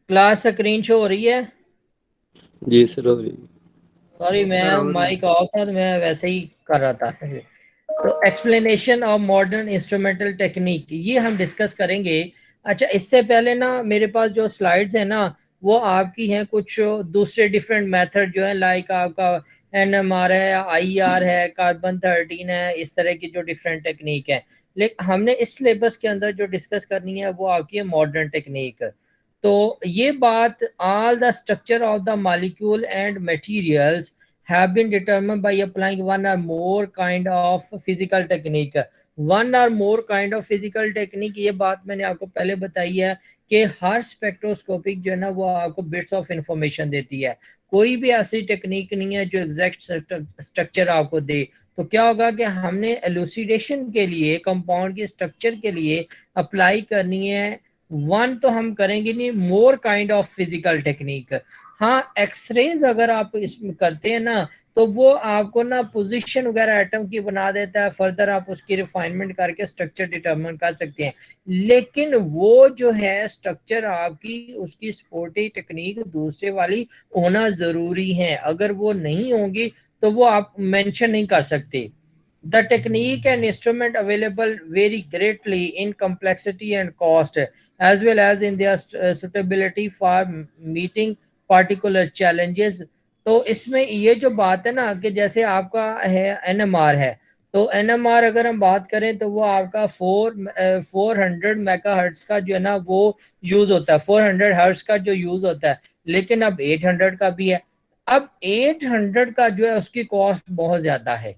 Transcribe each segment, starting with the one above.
Class screen show हो रही है? जी सर हो रही। सॉरी, यस सर मैं हो रही। माइक ऑफ था तो मैं वैसे ही कर रहा था। तो explanation of modern instrumental technique ये हम डिस्कस करेंगे। अच्छा, इससे पहले ना मेरे पास जो स्लाइड्स है ना वो आपकी हैं कुछ दूसरे डिफरेंट मेथड जो है, लाइक आपका NMR है, IR है, कार्बन 13 है, इस तरह की जो डिफरेंट टेक्निक है। लेकिन हमने इस सिलेबस के अंदर जो डिस्कस करनी है वो आपकी है मॉडर्न टेक्निक। तो ये बात, all the structure of the molecule and materials have been determined by applying one or more kind of physical technique। One or more kind of physical technique, ये बात मैंने आपको पहले बताई है कि हर स्पेक्ट्रोस्कोपिक जो है ना वो आपको बिट्स ऑफ इंफॉर्मेशन देती है। कोई भी ऐसी टेक्निक नहीं है जो एग्जैक्ट स्ट्रक्चर आपको दे। तो क्या होगा कि हमने एलुसिडेशन के लिए, कंपाउंड के स्ट्रक्चर के लिए अप्लाई करनी है वन, तो हम करेंगे नहीं, मोर काइंड ऑफ फिजिकल टेक्निक। हाँ, एक्सरेज अगर आप इसमें करते हैं ना तो वो आपको ना पोजीशन वगैरह एटम की बना देता है, फर्दर आप उसकी रिफाइनमेंट करके स्ट्रक्चर डिटरमिन कर सकते हैं। लेकिन वो जो है स्ट्रक्चर आपकी, उसकी सपोर्टिव टेक्निक दूसरे वाली होना जरूरी है। अगर वो नहीं होगी तो वो आप मेंशन नहीं कर सकते। The technique and instrument available vary greatly in complexity and cost, as well as in their suitability for meeting particular challenges। तो इसमें ये जो बात है ना कि जैसे आपका है NMR है, तो NMR अगर हम बात करें तो वो आपका 400 मेगाहर्ट्ज का जो है ना वो यूज होता है, 400 हर्ट्ज का जो यूज होता है। लेकिन अब 800 का भी है। अब 800 का जो है उसकी कॉस्ट बहुत ज्यादा है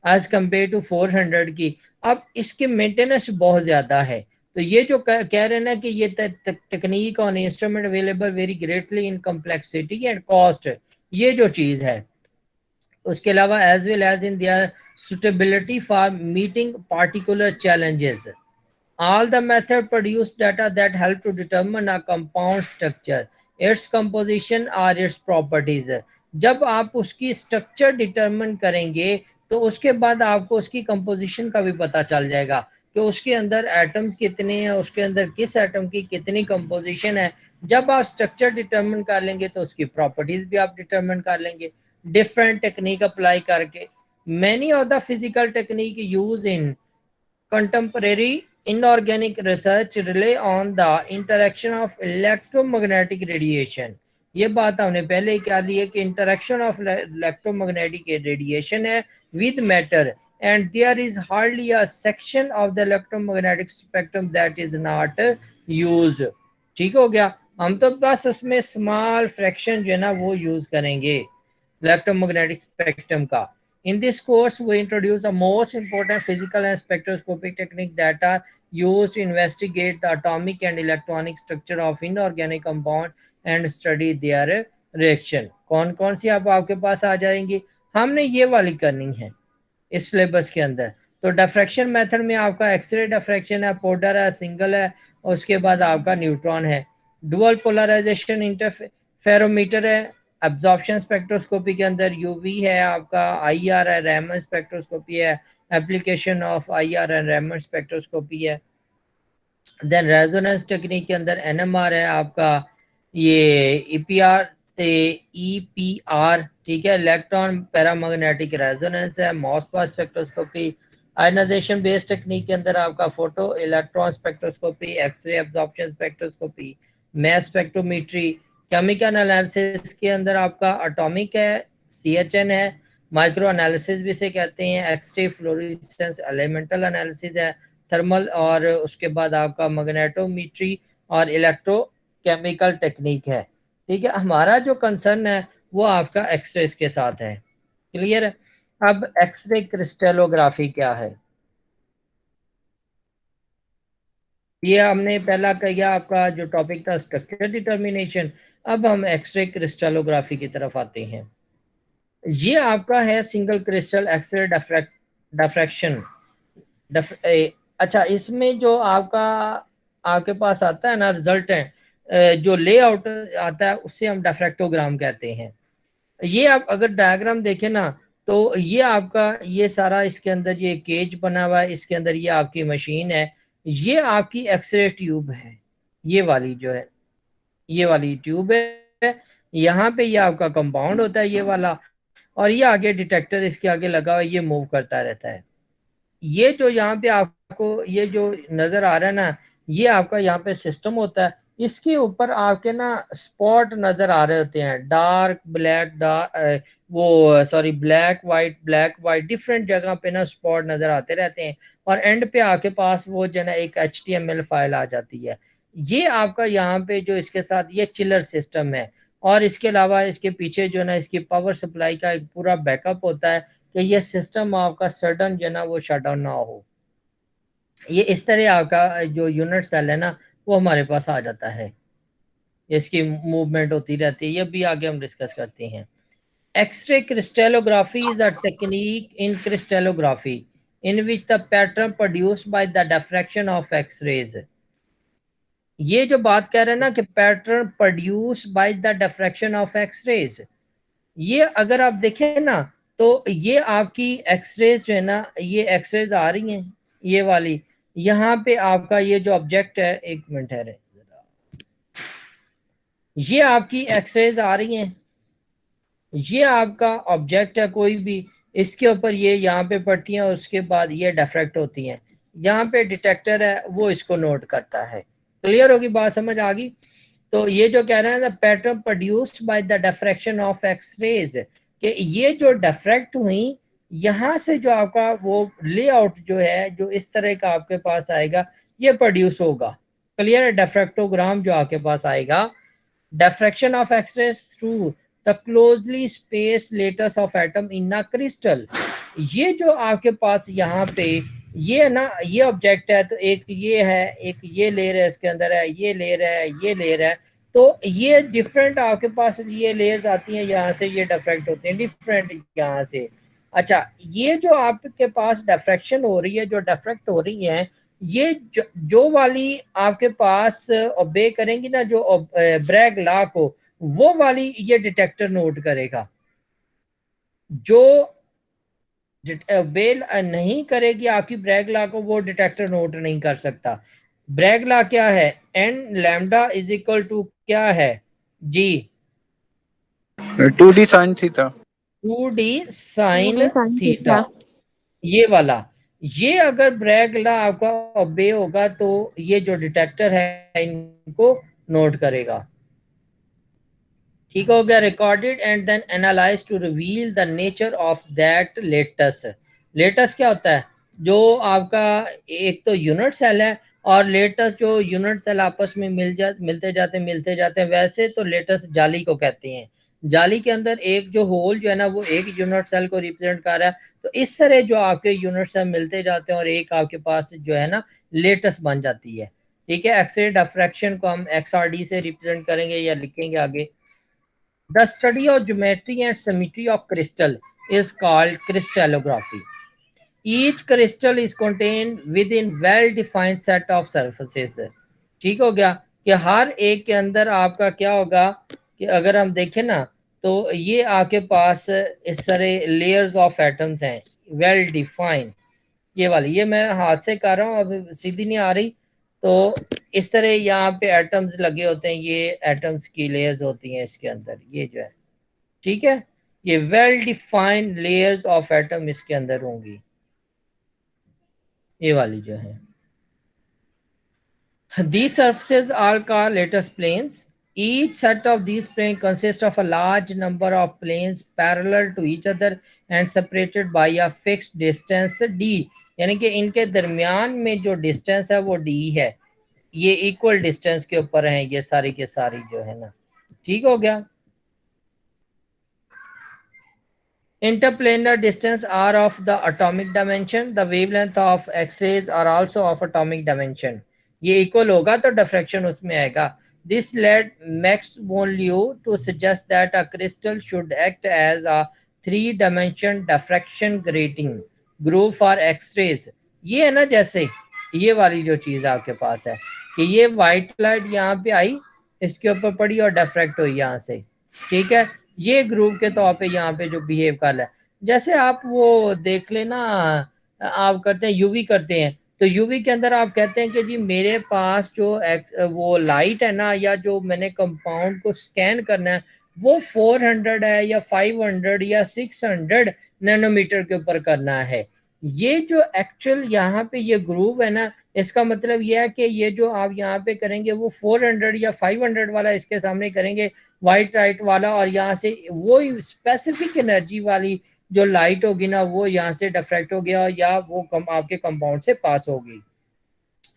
एज कम्पेयर टू 400 की। अब इसके मेंटेनेंस बहुत ज़्यादा है। तो ये जो कह रहे हैं ना कि ये technique on instrument available very greatly in complexity and cost, ये जो चीज़ है। उसके अलावा as well as in their suitability for meeting particular challenges. All the method produce data that help to determine a compound structure, its composition or its properties। जब आप उसकी structure determine करेंगे तो उसके बाद आपको उसकी कंपोजिशन का भी पता चल जाएगा कि उसके अंदर एटम्स कितने हैं, उसके अंदर किस एटम की कितनी कंपोजिशन है। जब आप स्ट्रक्चर डिटरमिन कर लेंगे तो उसकी प्रॉपर्टीज भी आप डिटरमिन कर लेंगे डिफरेंट टेक्निक अप्लाई करके। Many of the physical technique use in contemporary inorganic research rely on the interaction of electromagnetic radiation। ये बात हमने पहले ही कह ली है कि इंटरेक्शन ऑफ इलेक्ट्रोमैग्नेटिक रेडिएशन है with matter, and there is hardly a section of the electromagnetic spectrum that is not use. ठीक हो गया, हम तो बस उसमें स्मॉल फ्रैक्शन जो है ना वो यूज करेंगे इलेक्ट्रोमैग्नेटिक स्पेक्ट्रम का। In this course, we introduce the most important physical and spectroscopic techniques that are used to investigate the atomic and electronic structure of inorganic compound and study their reaction। कौन कौन सी आप आपके पास आ जाएंगी? हमने ये वाली करनी है इस सिलेबस के अंदर। तो डिफ्रैक्शन मेथड में आपका एक्सरे डिफ्रैक्शन है, पोडर है, सिंगल है, और उसके बाद आपका न्यूट्रॉन है। डुअल पोलराइजेशन इंटरफेरोमीटर है। एब्जॉर्प्शन स्पेक्ट्रोस्कोपी के अंदर यूवी है, आपका आईआर है, रैमन स्पेक्ट्रोस्कोपी है, application of IR and Ramon spectroscopy है। देन रेजोनेंस टेक्निक के अंदर एनएमआर है आपका, ये ईपीआर से ईपीआर, ठीक है, इलेक्ट्रॉन पैरामैग्नेटिक रेजोनेंस है, Mossbauer spectroscopy. Ionisation based technique के अंदर आपका photo electron spectroscopy, X-ray absorption spectroscopy, mass spectrometry. Chemical analysis के अंदर आपका एटॉमिक है, CHN है, माइक्रो एनालिसिस भी से कहते हैं, एक्सरे फ्लोरेसेंस एलिमेंटल एनालिसिस है, थर्मल, और उसके बाद आपका मैग्नेटोमीट्री और इलेक्ट्रोकेमिकल टेक्निक है। ठीक है, हमारा जो कंसर्न है वो आपका एक्सरे के साथ है। क्लियर है? अब एक्सरे क्रिस्टलोग्राफी क्या है, ये हमने पहला किया, आपका जो टॉपिक था स्ट्रक्चर डिटर्मिनेशन। अब हम एक्सरे क्रिस्टलोग्राफी की तरफ आते हैं। ये आपका है सिंगल क्रिस्टल एक्सरे डिफ्रैक्शन। अच्छा, इसमें जो आपका आपके पास आता है ना रिजल्ट है, जो लेआउट आता है उससे हम डिफ्रैक्टोग्राम कहते हैं। ये आप अगर डायग्राम देखें ना तो ये आपका ये सारा इसके अंदर ये केज बना हुआ है, इसके अंदर ये आपकी मशीन है, ये आपकी एक्सरे ट्यूब है, ये वाली जो है ये वाली ट्यूब है, यहाँ पे ये आपका कंपाउंड होता है ये वाला, और ये आगे डिटेक्टर इसके आगे लगा हुआ है, ये मूव करता रहता है। ये जो यहाँ पे आपको ये जो नजर आ रहा है ना, ये आपका यहाँ पे सिस्टम होता है। इसके ऊपर आपके ना स्पॉट नजर आ रहे होते हैं, डार्क ब्लैक, डार्क वो सॉरी ब्लैक वाइट डिफरेंट जगह पे ना स्पॉट नजर आते रहते हैं। और एंड पे आके पास वो जो ना एक HTML फाइल आ जाती है। ये आपका यहाँ पे जो इसके साथ ये चिलर सिस्टम है। और इसके अलावा इसके पीछे जो ना इसकी पावर सप्लाई का एक पूरा बैकअप होता है कि ये सिस्टम आपका सडन जो ना वो शट डाउन ना हो। ये इस तरह आपका जो यूनिट सेल है ना वो हमारे पास आ जाता है, इसकी मूवमेंट होती रहती है। ये भी आगे हम डिस्कस करते हैं। X-ray crystallography is a technique in crystallography in which the pattern produced by the diffraction of X-rays. ये जो बात कह रहे हैं ना कि pattern produce by the diffraction of X-rays, ये अगर आप देखें ना तो ये आपकी एक्सरेज जो है ना, ये एक्सरेज आ रही हैं ये वाली। यहाँ पे आपका ये जो ऑब्जेक्ट है, एक मिनट है रे, ये आपकी एक्सरेज आ रही हैं, ये आपका ऑब्जेक्ट है कोई भी, इसके ऊपर ये यहाँ पे पड़ती हैं और उसके बाद ये डिफ्रैक्ट होती हैं। यहाँ पे डिटेक्टर है वो इसको नोट करता है। क्लियर होगी बात, समझ आ गई? तो ये जो कह रहे हैं pattern produced by the diffraction of X-rays, कि ये जो डिफ्रैक्ट हुई यहाँ से जो आपका वो लेआउट जो है जो इस तरह का आपके पास आएगा ये प्रोड्यूस होगा। क्लियर है? डिफ्रैक्टोग्राम जो आपके पास आएगा, diffraction of x-rays through the closely spaced lattice of atom in a crystal। ये जो आपके पास यहाँ पे ये ना ये ऑब्जेक्ट है, तो एक ये है, एक ये लेयर है, इसके अंदर है ये लेयर है, ये लेयर है। तो ये डिफरेंट आपके पास ये लेयर्स आती हैं, यहाँ से ये डिफ्रैक्ट होते हैं डिफरेंट यहाँ से। अच्छा, ये जो आपके पास डिफ्रैक्शन हो रही है, जो डिफ्रैक्ट हो रही है, ये जो वाली आपके पास ओबे करेंगी ना, जो ब्रैग लॉ को, वो वाली ये डिटेक्टर नोट करेगा। जो ओबे नहीं करेगी आपकी ब्रैग लॉ को, वो डिटेक्टर नोट नहीं कर सकता। ब्रैग लॉ क्या है? N lambda is equal to क्या है जी? 2D sin theta. 2D sine 2D sin theta, theta. ये वाला। ये अगर ब्रैग लॉ आपका ओबे होगा तो ये जो डिटेक्टर है इनको नोट करेगा। ठीक हो गया? Recorded and then analyse to reveal the nature of that lattice. Lattice क्या होता है? जो आपका एक तो यूनिट सेल है, और लेटस जो यूनिट सेल आपस में मिलते जाते हैं। वैसे तो लेटस जाली को कहते हैं। जाली के अंदर एक जो होल जो है ना वो एक यूनिट सेल को रिप्रेजेंट कर रहा है। तो इस तरह जो आपके यूनिट सेल मिलते जाते हैं और एक आपके पास जो है ना लेटस बन जाती है। ठीक है? एक्सरे डिफ्रैक्शन को हम XRD से रिप्रेजेंट करेंगे या लिखेंगे आगे। The study of geometry and symmetry of crystal is called crystallography. Each crystal is contained within well-defined set of surfaces। ठीक हो गया कि हर एक के अंदर आपका क्या होगा कि अगर हम देखें ना तो ये आपके पास इस तरह लेयर्स ऑफ एटम्स हैं, वेल डिफाइंड। ये वाली ये मैं हाथ से कर रहा हूँ, अब सीधी नहीं आ रही। तो इस तरह यहाँ पे एटम्स लगे होते हैं, ये एटम्स की लेयर्स होती हैं इसके अंदर, ये जो है। ठीक है? ये well defined layers of atom इसके अंदर होंगी, ये वाली जो है। These surfaces are called lattice planes. Each set of these planes consists of a large number of planes parallel to each other and separated by a fixed distance d। यानी कि इनके दरमियान में जो डिस्टेंस है वो d है। ये इक्वल डिस्टेंस के ऊपर हैं ये सारी के सारी जो है ना। ठीक हो गया? Interplanar distance are of the atomic dimension. The wavelength of X-rays are also of atomic dimension. ये इक्वल होगा तो डिफ्रैक्शन उसमें आएगा। This led Max von Leu to suggest that a crystal should act as a 3-dimension diffraction grating groove for X-rays। ये है ना, जैसे ये वाली जो चीज़ आपके पास है कि ये वाइट लाइट यहाँ पे आई, इसके ऊपर पड़ी और डिफ्रैक्ट हुई यहाँ से। ठीक है? ये ग्रुप के तौर पे यहाँ पे जो बिहेव कर रहा है, जैसे आप वो देख लेना, आप करते हैं यूवी करते हैं तो यूवी के अंदर आप कहते हैं कि जी मेरे पास जो वो लाइट है ना, या जो मैंने कंपाउंड को स्कैन करना है, वो 400 है या 500 या 600 नैनोमीटर के ऊपर करना है। ये जो एक्चुअल यहाँ पे ये ग्रूव है ना, इसका मतलब ये है कि ये जो आप यहाँ पे करेंगे वो 400 या 500 वाला इसके सामने करेंगे, वाइट लाइट वाला, और यहाँ से वो स्पेसिफिक एनर्जी वाली जो लाइट होगी ना, वो यहाँ से डिफ्रैक्ट हो गया या वो आपके कंपाउंड से पास होगी।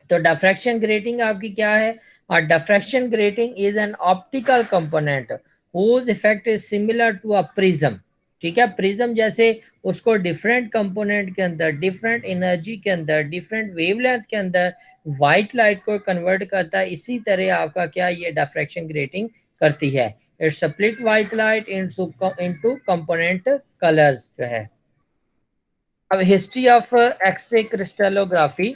तो डिफ्रैक्शन ग्रेटिंग आपकी क्या है? और diffraction grating is an optical component whose effect is similar to a prism. ठीक है, प्रिज्म जैसे उसको डिफरेंट कंपोनेंट के अंदर, डिफरेंट एनर्जी के अंदर, डिफरेंट वेवलेंथ के अंदर व्हाइट लाइट को कन्वर्ट करता है, इसी तरह आपका क्या ये डिफ्रैक्शन ग्रेटिंग करती है। It's split white light into component colours जो है। अब हिस्ट्री ऑफ एक्सरे क्रिस्टलोग्राफी,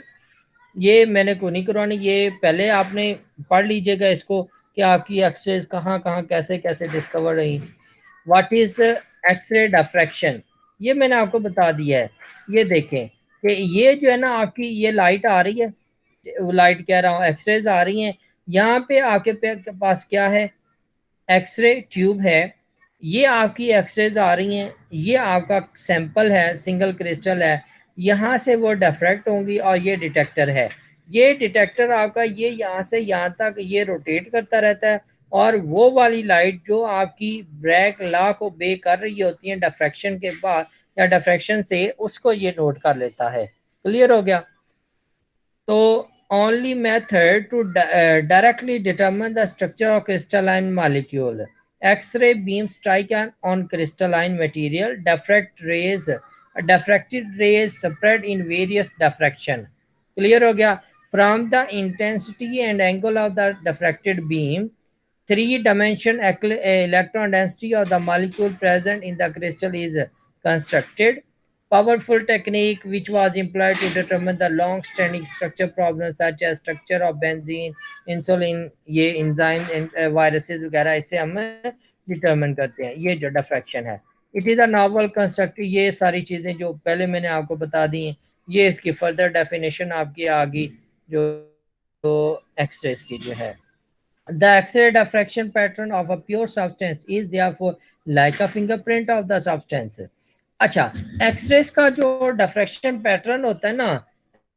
ये मैंने को नहीं करवानी, ये पहले आपने पढ़ लीजिएगा इसको कि आपकी एक्सरेज कहाँ कहाँ कैसे कैसे डिस्कवर रही। व्हाट इज एक्सरे डिफ्रैक्शन, ये मैंने आपको बता दिया है। ये देखें कि ये जो है ना आपकी ये लाइट आ रही है, लाइट कह रहा हूँ, एक्सरेज आ रही हैं। यहाँ पे आपके पास क्या है? एक्सरे ट्यूब है। ये आपकी एक्सरेज आ रही हैं, ये आपका सैंपल है, सिंगल क्रिस्टल है, यहाँ से वो डिफ्रैक्ट होंगी, और ये डिटेक्टर है। ये डिटेक्टर आपका ये यहाँ से यहाँ तक ये रोटेट करता रहता है, और वो वाली लाइट जो आपकी ब्रैक लॉ को बे कर रही होती है डिफ्रैक्शन के बाद या डिफ्रैक्शन से, उसको ये नोट कर लेता है। क्लियर हो गया? तो only method to directly determine the structure of crystalline molecule. X-ray beam strike on crystalline material. Diffracted rays spread in various diffraction. Clear हो गया? From the intensity and angle of the diffracted beam, three-dimension electron density of the molecule present in the crystal is constructed. Powerful technique which was employed to determine the long-standing structure problems such as structure of benzene, insulin, ये enzyme viruses वगैरह, इससे हम determine करते हैं। ये जो diffraction है, it is a novel construct, ये सारी चीज़ें जो पहले मैंने आपको बता दी हैं, ये इसकी फर्दर डेफिनेशन आपकी आ गई जो एक्सरेज की जो है। The X-ray diffraction pattern of a pure substance is therefore like a fingerprint of the substance. अच्छा, एक्सरेज का जो डिफ्रैक्शन पैटर्न होता है ना,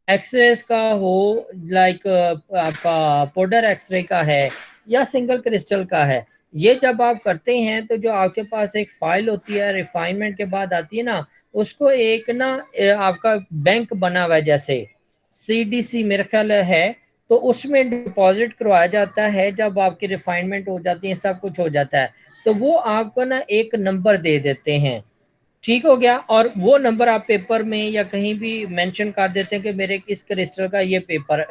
एक्सरेज का हो लाइक आपका पाउडर एक्सरे का है या सिंगल क्रिस्टल का है, ये जब आप करते हैं तो जो आपके पास एक फाइल होती है, रिफाइनमेंट के बाद आती है ना, उसको एक ना आपका बैंक बना हुआ है, जैसे सीडीसी मेरे ख्याल है, तो उसमें डिपॉजिट करवाया जाता है। जब आपकी रिफाइनमेंट हो जाती है, सब कुछ हो जाता है, तो वो आपको ना एक नंबर दे देते हैं। ठीक हो गया? और वो नंबर आप पेपर में या कहीं भी मेंशन कर देते हैं कि मेरे किस क्रिस्टल का ये पेपर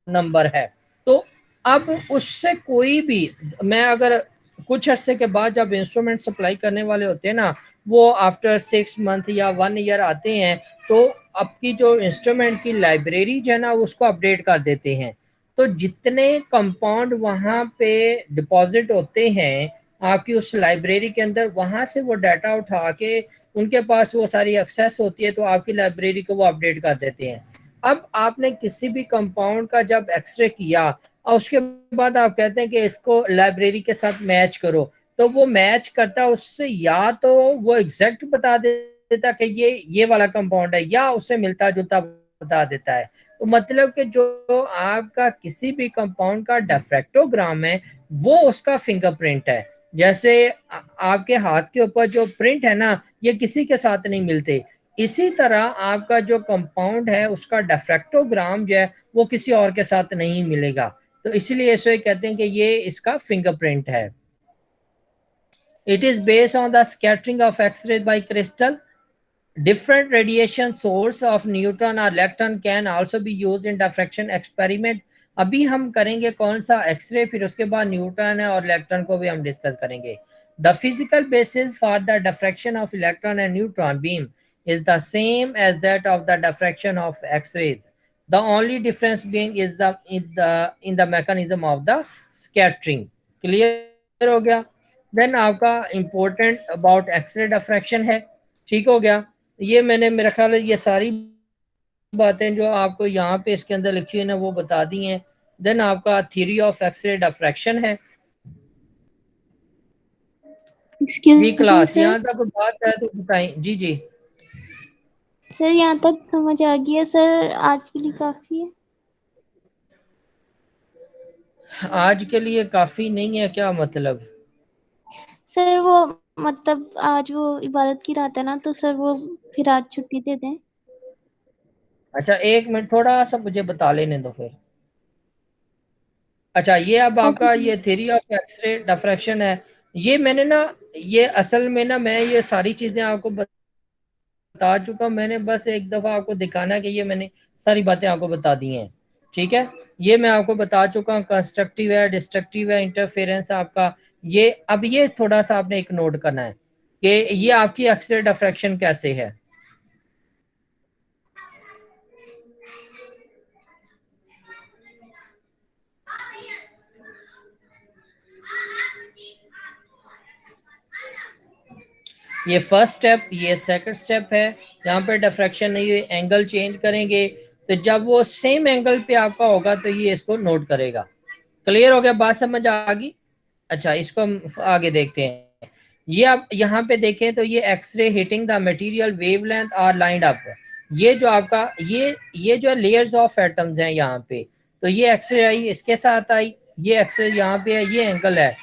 नंबर है। तो अब उससे कोई भी, मैं अगर कुछ अर्से के बाद जब इंस्ट्रूमेंट सप्लाई करने वाले होते हैं ना, वो आफ्टर 6 मंथ या 1 ईयर आते हैं, तो आपकी जो इंस्ट्रूमेंट की लाइब्रेरी जो है ना, उसको अपडेट कर देते हैं। तो जितने कंपाउंड वहाँ पे डिपॉजिट होते हैं आपकी उस लाइब्रेरी के अंदर, वहाँ से वो डाटा उठा के उनके पास वो सारी एक्सेस होती है, तो आपकी लाइब्रेरी को वो अपडेट कर देते हैं। अब आपने किसी भी कंपाउंड का जब एक्सरे किया और उसके बाद आप कहते हैं कि इसको लाइब्रेरी के साथ मैच करो, तो वो मैच करता है उससे, या तो वो एग्जैक्ट बता देता कि ये वाला कंपाउंड है, या उससे मिलता जुलता बता देता है। तो मतलब कि जो आपका किसी भी कंपाउंड का डिफ्रैक्टोग्राम है, वो उसका फिंगरप्रिंट है। जैसे आपके हाथ के ऊपर जो प्रिंट है ना, ये किसी के साथ नहीं मिलते, इसी तरह आपका जो कंपाउंड है उसका डिफ्रैक्टोग्राम जो है वो किसी और के साथ नहीं मिलेगा। तो इसलिए इसे कहते हैं कि ये इसका फिंगरप्रिंट है। It is based on the scattering of X-ray by crystal. Different radiation source of neutron or electron can also be used in diffraction experiment. अभी हम करेंगे कौन सा? एक्सरे, फिर उसके बाद न्यूट्रॉन है और इलेक्ट्रॉन को भी हम डिस्कस करेंगे। The physical basis for the diffraction of electron and neutron beam is the same as that of the diffraction of X-rays. The only difference being is in the mechanism of the scattering. Clear हो गया? Then आपका important about X-ray diffraction है। ठीक हो गया? ये मैंने, मेरा ख्याल है ये सारी बातें जो आपको यहाँ पे इसके अंदर लिखी हुई है ना वो बता दी हैं। देन आपका थ्योरी ऑफ एक्सरे डिफ्रैक्शन है। जी एक्सक्यूज मी क्लास सर। यहाँ तक बात है तो बताएं। जी जी सर यहाँ तक समझ आ गया सर, आज के लिए काफी है। आज के लिए काफी नहीं है क्या मतलब? सर वो मतलब आज वो इबादत की रात है ना, तो सर वो फिर आज छुट्टी दे दें। अच्छा एक मिनट थोड़ा सा मुझे बता लेने दो फिर। अच्छा ये अब ओके आपका सर। ये थ्योरी ऑफ एक्सरे डिफ्रैक्शन है। ये मैंने ना ये असल में ना मैं ये सारी चीजें आपको बता चुका हूं। मैंने बस एक दफा आपको दिखाना है कि ये मैंने सारी बातें आपको बता दी हैं। ठीक है ये मैं आपको बता चुका हूँ। कंस्ट्रक्टिव है, डिस्ट्रक्टिव है, इंटरफेरेंस आपका। ये अब ये थोड़ा सा आपने एक नोट करना है कि ये आपकी एक्सरे डिफ्रैक्शन कैसे है। ये फर्स्ट स्टेप, ये सेकंड स्टेप है। यहाँ पे डिफ्रैक्शन नहीं हुई, एंगल चेंज करेंगे तो जब वो सेम एंगल पे आपका होगा तो ये इसको नोट करेगा। क्लियर हो गया? बात समझ आ गई? अच्छा इसको हम आगे देखते हैं। ये आप यहाँ पे देखें तो ये X-ray hitting the material wavelength are lined up. ये जो आपका ये जो लेयर्स ऑफ एटम्स हैं यहाँ पे, तो ये एक्सरे आई इसके साथ आई, ये एक्सरे यहाँ पे है, ये एंगल है।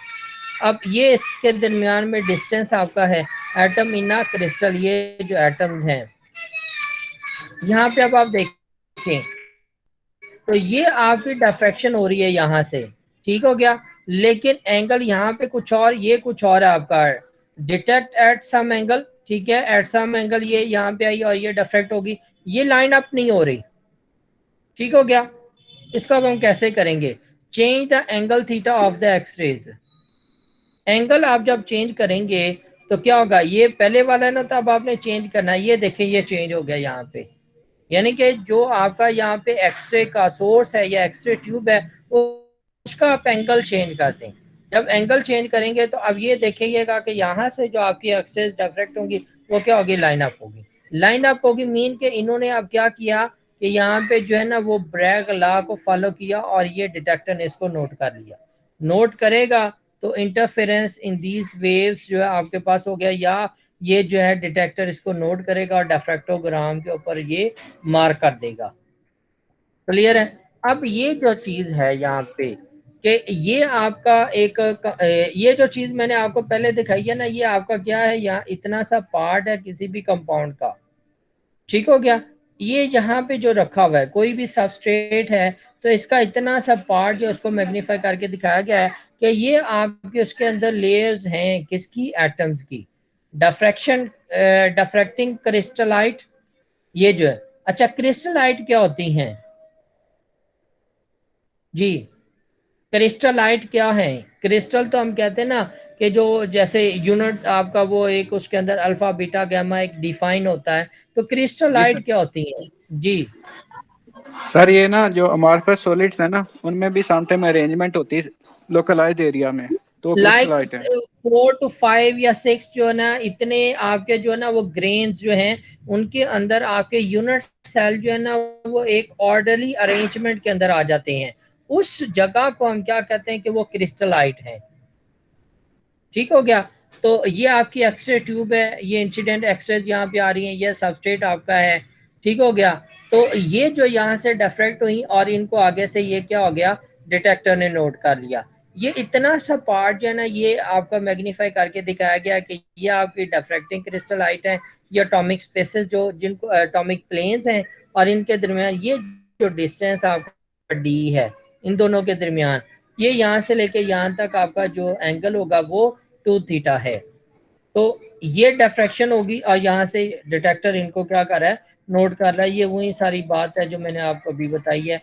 अब ये इसके दरमियान में डिस्टेंस आपका है एटम इन अ क्रिस्टल। ये जो एटम्स हैं यहाँ पे अब आप देखें तो ये आपकी डिफ्रैक्शन हो रही है यहाँ से। ठीक हो गया? लेकिन एंगल यहाँ पे कुछ और, ये कुछ और है आपका। Detect at some angle. ठीक है एट सम एंगल ये यहाँ पे आई और ये डिफ्रैक्ट होगी। ये लाइन अप नहीं हो रही। ठीक हो गया? इसको अब हम कैसे करेंगे? Change the angle theta of the X-rays. Angle आप जब चेंज करेंगे तो क्या होगा? ये पहले वाला है ना, तो अब आपने चेंज करना है। ये देखें ये चेंज हो गया यहाँ पे। यानी कि जो आपका यहाँ पे एक्सरे का सोर्स है या एक्सरे ट्यूब है वो उसका आप एंगल चेंज कर दें। जब एंगल चेंज करेंगे तो अब ये देखिएगा कि यहाँ से जो आपकी एक्सेस डिफ्रैक्ट होंगी वो क्या होगी? लाइन अप होगी। लाइन अप होगी मीन के इन्होंने अब क्या किया कि यहाँ पे जो है ना वो ब्रैग लॉ को फॉलो किया और ये डिटेक्टर ने इसको नोट कर लिया। नोट करेगा तो इंटरफेरेंस इन दीज वेव्स जो है आपके पास हो गया, या ये जो है डिटेक्टर इसको नोट करेगा और डिफ्रैक्टोग्राम के ऊपर ये मार्क कर देगा। क्लियर है? अब ये जो चीज है यहाँ पे कि ये आपका एक ये जो चीज मैंने आपको पहले दिखाई है ना, ये आपका क्या है? यहाँ इतना सा पार्ट है किसी भी कंपाउंड का। ठीक हो गया? ये यहाँ पे जो रखा हुआ है कोई भी सबस्ट्रेट है तो इसका इतना सा पार्ट जो उसको मैग्नीफाई करके दिखाया गया है कि ये आपके उसके अंदर लेयर्स हैं किसकी? एटम्स की। डिफ्रैक्शन डिफ्रैक्टिंग क्रिस्टलाइट ये जो है। अच्छा क्रिस्टलाइट क्या होती हैं? जी क्रिस्टलाइट क्या है? क्रिस्टल तो हम कहते हैं ना कि जो जैसे यूनिट आपका वो एक उसके अंदर अल्फा बीटा गामा एक डिफाइन होता है, तो जी सर। क्रिस्टलाइट क्या होती है? जी सर ये ना जो अमॉर्फस सॉलिड्स है ना उनमें भी समटाइम अरेंजमेंट होती है लोकलाइज्ड एरिया में, तो लाइक क्रिस्टलाइट है। 4 to 5 या 6 जो है ना इतने आपके जो है ना वो ग्रेन्स जो हैं उनके अंदर आपके यूनिट सेल जो है ना वो एक ऑर्डरली अरेंजमेंट के अंदर आ जाते हैं। उस जगह को हम क्या कहते हैं कि वो क्रिस्टलाइट है। ठीक हो गया? तो ये आपकी एक्सरे ट्यूब है, ये इंसिडेंट एक्सरे यहाँ पे आ रही है, ये सबस्ट्रेट आपका है। ठीक हो गया? तो ये जो यहाँ से डिफ्रैक्ट हुई और इनको आगे से ये क्या हो गया? डिटेक्टर ने नोट कर लिया। ये इतना सा पार्ट जो है ना ये आपका मैग्नीफाई करके दिखाया गया कि ये आपकी डिफ्रैक्टिंग क्रिस्टलाइट है। ये एटॉमिक स्पेसेस जो जिनको एटॉमिक प्लेन्स हैं और इनके दरमियान ये जो डिस्टेंस आपका डी है इन दोनों के दरमियान, ये यहाँ से लेके यहाँ तक आपका जो एंगल होगा वो 2 थीटा है। तो ये डिफ्रैक्शन होगी और यहाँ से डिटेक्टर इनको क्या कर रहा है? नोट कर रहा है। ये वही सारी बात है जो मैंने आपको अभी बताई है।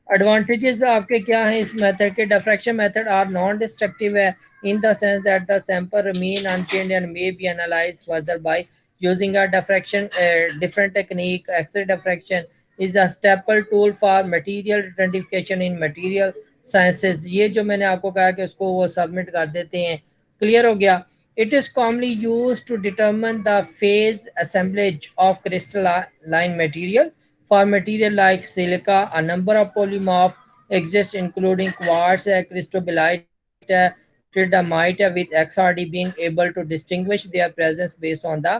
एडवांटेजेस आपके क्या हैं इस मेथड के? Diffraction method are non destructive है in the sense that the sample remain unchanged and may be analysed further by using a diffraction different technique. X-ray diffraction is a staple tool for material identification in material sciences. ये जो मैंने आपको कहा कि उसको वो submit कर देते हैं। क्लियर हो गया? It is commonly used to determine the phase assemblage of crystalline material For material like silica, a number of polymorph exist, including quartz, crystallite, tridymite, with XRD being able to distinguish their presence based on the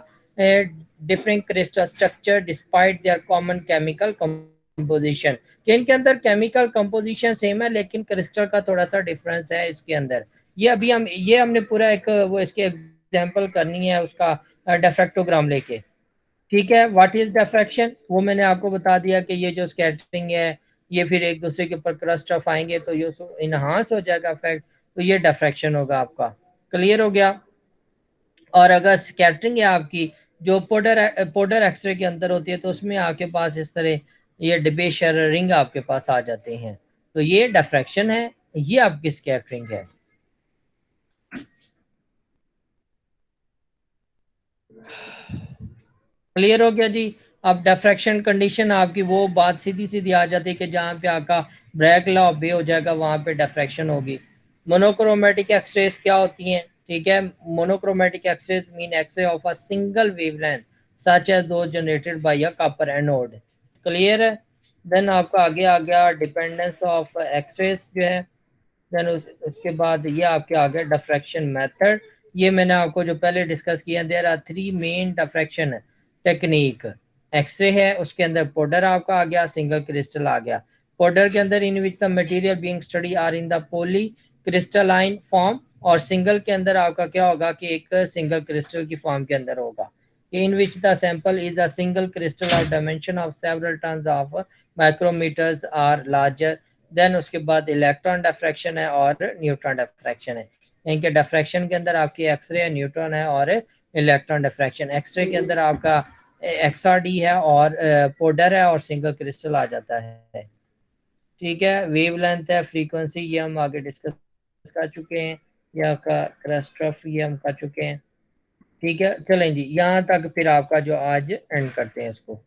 different crystal structure despite their common chemical composition. कि इनके अंदर chemical composition same है लेकिन crystal का थोड़ा सा difference है इसके अंदर। ये अभी हमने पूरा एक वो इसके एग्जांपल करनी है उसका डिफ्रैक्टोग्राम लेके। ठीक है, व्हाट इज डिफ्रैक्शन, वो मैंने आपको बता दिया कि ये जो स्कैटरिंग है ये फिर एक दूसरे के ऊपर क्रस्ट ऑफ आएंगे तो ये इनहांस हो जाएगा इफेक्ट, तो ये डिफ्रैक्शन होगा आपका। क्लियर हो गया। और अगर स्कैटरिंग है आपकी जो पोडर एक्सरे के अंदर होती है तो उसमें आपके पास इस तरह ये डिबेशर रिंग आपके पास आ जाते हैं, तो ये डिफ्रैक्शन है, ये आपकी स्कैटरिंग है। क्लियर हो गया जी। अब डिफ्रैक्शन कंडीशन आपकी वो बात सीधी सीधी आ जाती है कि जहाँ पे आपका ब्रैग लॉ बे हो जाएगा वहाँ पे डिफ्रैक्शन होगी। मोनोक्रोमेटिक एक्सरेज क्या होती हैं, ठीक है, monochromatic X-rays mean X-ray of a single wavelength such as those generated by a copper anode. Clear है। देन आपका आगे आ गया डिपेंडेंस ऑफ एक्सरेज जो है। देन उसके बाद ये आपके आ गया डिफ्रैक्शन मेथड। ये मैंने आपको जो पहले डिस्कस किया, there are 3 main diffraction technique. X-ray है, उसके अंदर पाउडर आपका आ गया, सिंगल क्रिस्टल आ गया। पाउडर के अंदर in which the material being study are in the polycrystalline form, और सिंगल के अंदर आपका क्या होगा कि एक सिंगल क्रिस्टल की फॉर्म के अंदर होगा। In which the sample is a single crystal of dimension of several tens of micrometers or larger. Then उसके बाद इलेक्ट्रॉन डिफ्रैक्शन है और न्यूट्रॉन डिफ्रैक्शन है। इनके डिफ्रैक्शन के अंदर आपकी एक्सरे है, न्यूट्रॉन है और इलेक्ट्रॉन डिफ्रैक्शन। एक्सरे के अंदर आपका XRD है और पाउडर है और सिंगल क्रिस्टल आ जाता है। ठीक है, वेवलेंथ है, फ्रीक्वेंसी ये हम आगे डिस्कस कर चुके हैं, ये आपका क्रस्ट्रफ ये हम कर चुके हैं। ठीक है, चलें जी, यहाँ तक फिर आपका जो आज एंड करते हैं इसको।